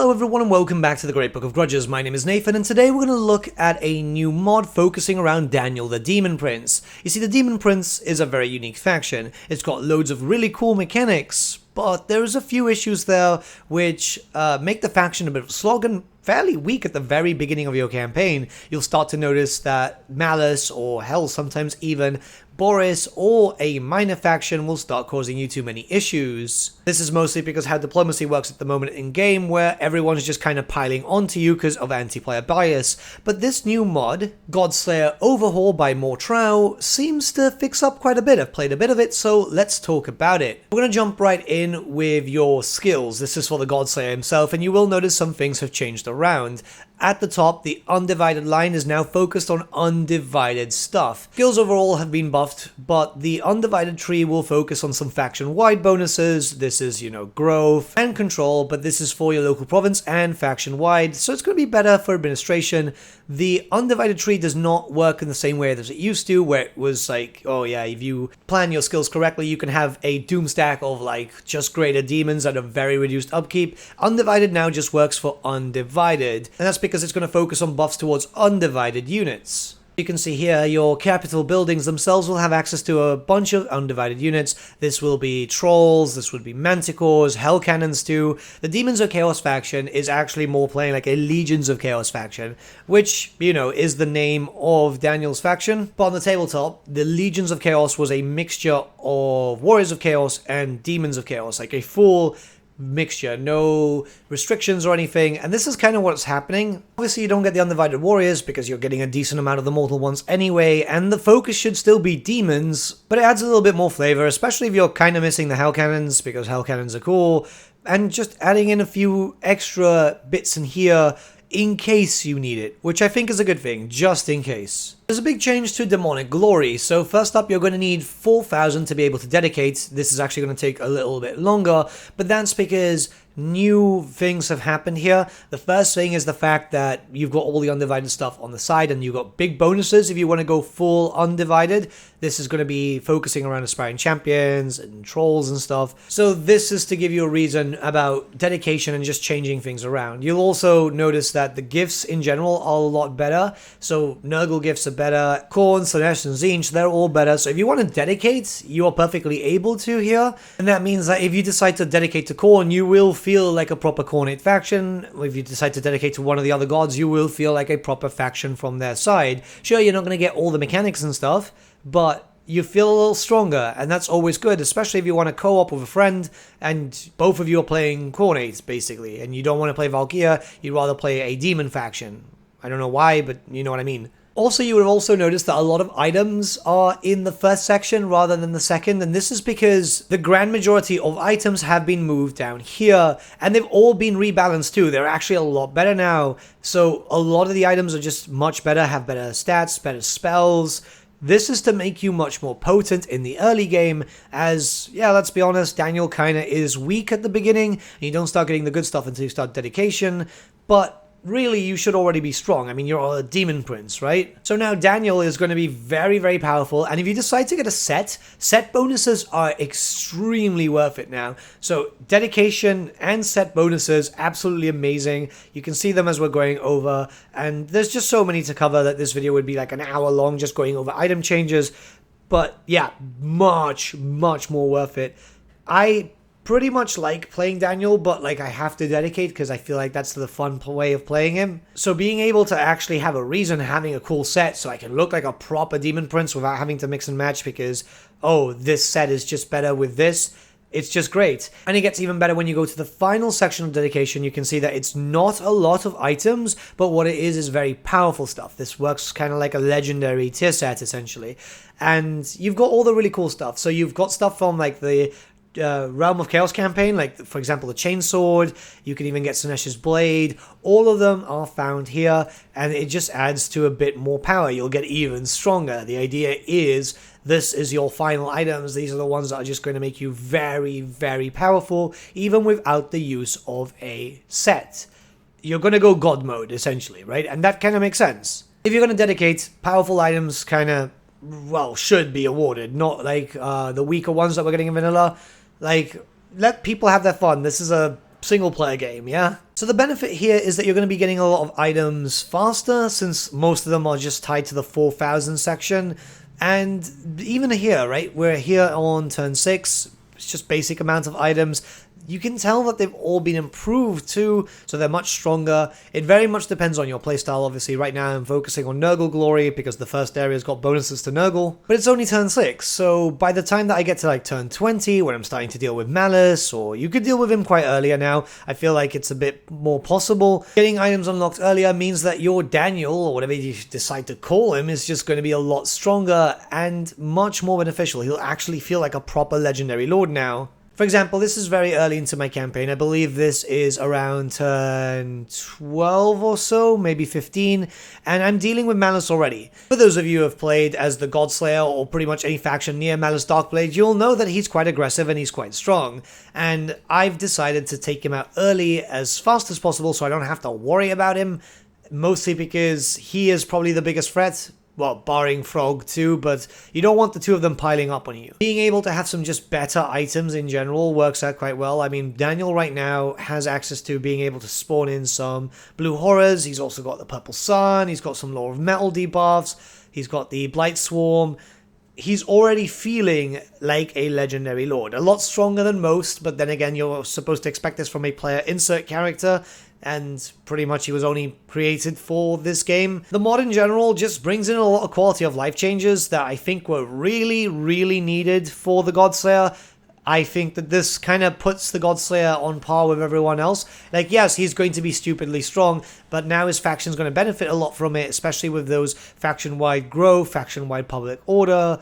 Hello everyone and welcome back to the Great Book of Grudges. My name is Nathan and today we're going to look at a new mod focusing around Daniel the Demon Prince. You see, the Demon Prince is a very unique faction. It's got loads of really cool mechanics, but there's a few issues there which make the faction a bit of a slog and fairly weak at the very beginning of your campaign. You'll start to notice that Malice, or hell, sometimes even Boris or a minor faction will start causing you too many issues. This is mostly because how diplomacy works at the moment in game, where everyone's just kind of piling onto you because of anti-player bias. But this new mod, Godslayer Overhaul by Mortrau, seems to fix up quite a bit. I've played a bit of it, so let's talk about it. We're going to jump right in with your skills. This is for the Godslayer himself, and you will notice some things have changed around. At the top, the undivided line is now focused on undivided stuff. Skills overall have been buffed, but the undivided tree will focus on some faction-wide bonuses. This is, growth and control, but this is for your local province and faction-wide, so it's going to be better for administration. The undivided tree does not work in the same way as it used to, where it was like, oh yeah, if you plan your skills correctly, you can have a doom stack of just greater demons at a very reduced upkeep. Undivided now just works for undivided, and that's because it's going to focus on buffs towards undivided units. You can see here your capital buildings themselves will have access to a bunch of undivided units. This will be trolls, this would be manticores, hell cannons too. The Demons of Chaos faction is actually more playing like a Legions of Chaos faction, which, is the name of Daniel's faction. But on the tabletop, the Legions of Chaos was a mixture of Warriors of Chaos and Demons of Chaos, like a full mixture, no restrictions or anything, and this is kind of what's happening. Obviously you don't get the undivided warriors because you're getting a decent amount of the mortal ones anyway, and the focus should still be demons, but it adds a little bit more flavor, especially if you're kind of missing the hell cannons, because hell cannons are cool, and just adding in a few extra bits in here in case you need it, which I think is a good thing, just in case. There's a big change to Demonic Glory, so first up you're going to need 4,000 to be able to dedicate. This is actually going to take a little bit longer, but that's because new things have happened here. The first thing is the fact that you've got all the undivided stuff on the side, and you've got big bonuses if you want to go full undivided. This is going to be focusing around aspiring champions and trolls and stuff. So this is to give you a reason about dedication and just changing things around. You'll also notice that the gifts in general are a lot better. So Nurgle gifts are better, Korn, Slanesh, and Zinch, they're all better. So if you want to dedicate, you are perfectly able to here. And that means that if you decide to dedicate to Korn, you will feel like a proper Kornate faction. If you decide to dedicate to one of the other gods, you will feel like a proper faction from their side. Sure, you're not going to get all the mechanics and stuff, but you feel a little stronger, and that's always good, especially if you want to co-op with a friend and both of you are playing Kornates, basically, and you don't want to play Valkyria, you'd rather play a demon faction. I don't know why, but you know what I mean. Also, you would have also noticed that a lot of items are in the first section rather than the second, and this is because the grand majority of items have been moved down here, and they've all been rebalanced too. They're actually a lot better now, so a lot of the items are just much better, have better stats, better spells. This is to make you much more potent in the early game, as, yeah, let's be honest, Daniel kinda is weak at the beginning, and you don't start getting the good stuff until you start dedication, but really, you should already be strong. I mean, you're a demon prince, right? So now Daniel is going to be very, very powerful, and if you decide to get a set bonuses are extremely worth it now. So dedication and set bonuses, absolutely amazing. You can see them as we're going over, and there's just so many to cover that this video would be like an hour long just going over item changes, but yeah, much, much more worth it. I pretty much like playing Daniel, but I have to dedicate because I feel like that's the fun way of playing him. So being able to actually have a reason, having a cool set so I can look like a proper demon prince without having to mix and match because, oh, this set is just better with this, it's just great. And it gets even better when you go to the final section of dedication. You can see that it's not a lot of items, but what it is very powerful stuff. This works kind of like a legendary tier set, essentially. And you've got all the really cool stuff. So you've got stuff from the Realm of Chaos campaign, for example the Chainsword. You can even get Sinesh's Blade. All of them are found here, and it just adds to a bit more power. You'll get even stronger. The idea is this is your final items. These are the ones that are just going to make you very, very powerful, even without the use of a set. You're going to go God mode, essentially, right? And that kind of makes sense. If you're going to dedicate, powerful items kind of, should be awarded, not the weaker ones that we're getting in vanilla. Let people have their fun. This is a single player game, yeah? So the benefit here is that you're going to be getting a lot of items faster, since most of them are just tied to the 4,000 section. And even here, right, we're here on turn 6, it's just basic amount of items. You can tell that they've all been improved too, so they're much stronger. It very much depends on your playstyle, obviously. Right now I'm focusing on Nurgle Glory because the first area's got bonuses to Nurgle. But it's only turn 6, so by the time that I get to like turn 20, when I'm starting to deal with Malice, or you could deal with him quite earlier now, I feel like it's a bit more possible. Getting items unlocked earlier means that your Daniel, or whatever you decide to call him, is just going to be a lot stronger and much more beneficial. He'll actually feel like a proper legendary lord now. For example, this is very early into my campaign. I believe this is around turn 12 or so, maybe 15, and I'm dealing with Malice already. For those of you who have played as the Godslayer or pretty much any faction near Malice Darkblade, you'll know that he's quite aggressive and he's quite strong. And I've decided to take him out early as fast as possible so I don't have to worry about him, mostly because he is probably the biggest threat. Well, barring Frog too, but you don't want the two of them piling up on you. Being able to have some just better items in general works out quite well. I mean, Daniel right now has access to being able to spawn in some Blue Horrors. He's also got the Purple Sun. He's got some Law of Metal debuffs. He's got the Blight Swarm. He's already feeling like a legendary lord. A lot stronger than most, but then again, you're supposed to expect this from a player insert character, and pretty much he was only created for this game. The mod in general just brings in a lot of quality of life changes that I think were really, really needed for the Godslayer. I think that this kind of puts the Godslayer on par with everyone else. Like, yes, he's going to be stupidly strong, but now his faction's going to benefit a lot from it, especially with those faction-wide growth, faction-wide public order.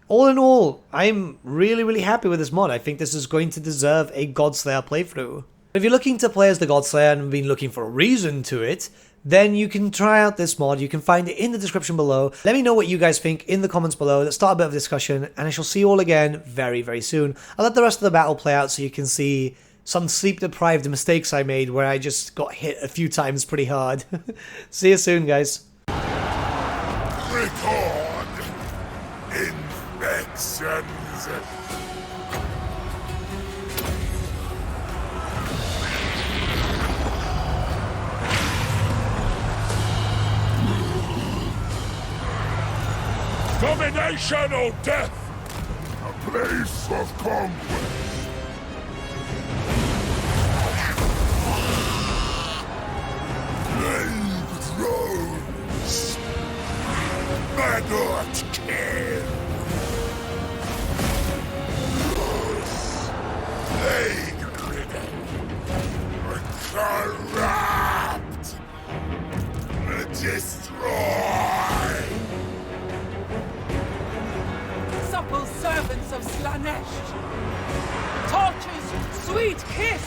All in all, I'm really, really happy with this mod. I think this is going to deserve a Godslayer playthrough. If you're looking to play as the Godslayer and have been looking for a reason to it, then you can try out this mod. You can find it in the description below. Let me know what you guys think in the comments below. Let's start a bit of a discussion, and I shall see you all again very, very soon. I'll let the rest of the battle play out so you can see some sleep-deprived mistakes I made where I just got hit a few times pretty hard. See you soon, guys. Record infections. Domination or death! A place of conquest! Blade thrones! Maggot kill! Plague ridden! Corrupt! Destroy! Supple servants of Slanesh! Torches, sweet kiss!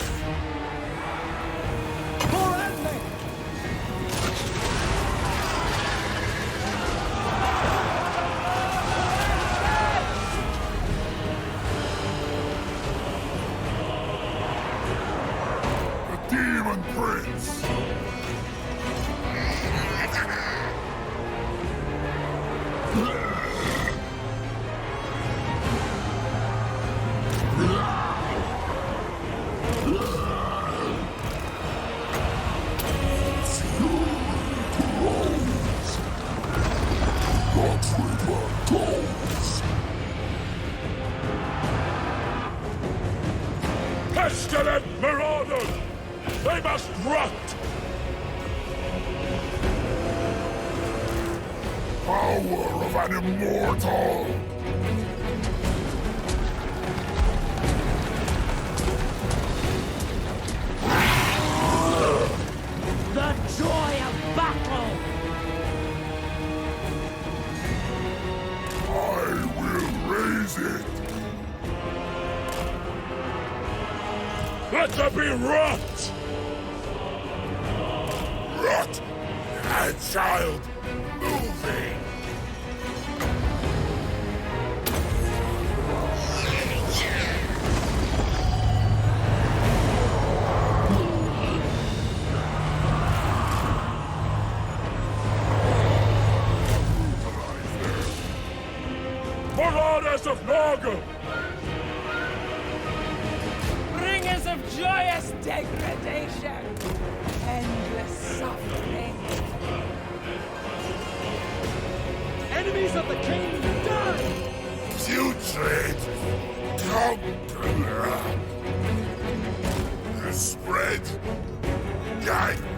Morale! The Demon Prince! Pestilent marauders! They must rot! Power of an immortal! The joy of battle! I will raise it! Let there be rot! Rot! A child moving! Marauders of Naldor! Bringers of joyous degradation, endless suffering. Enemies of the king, die! Putrid! Conqueror! Spread! Gang!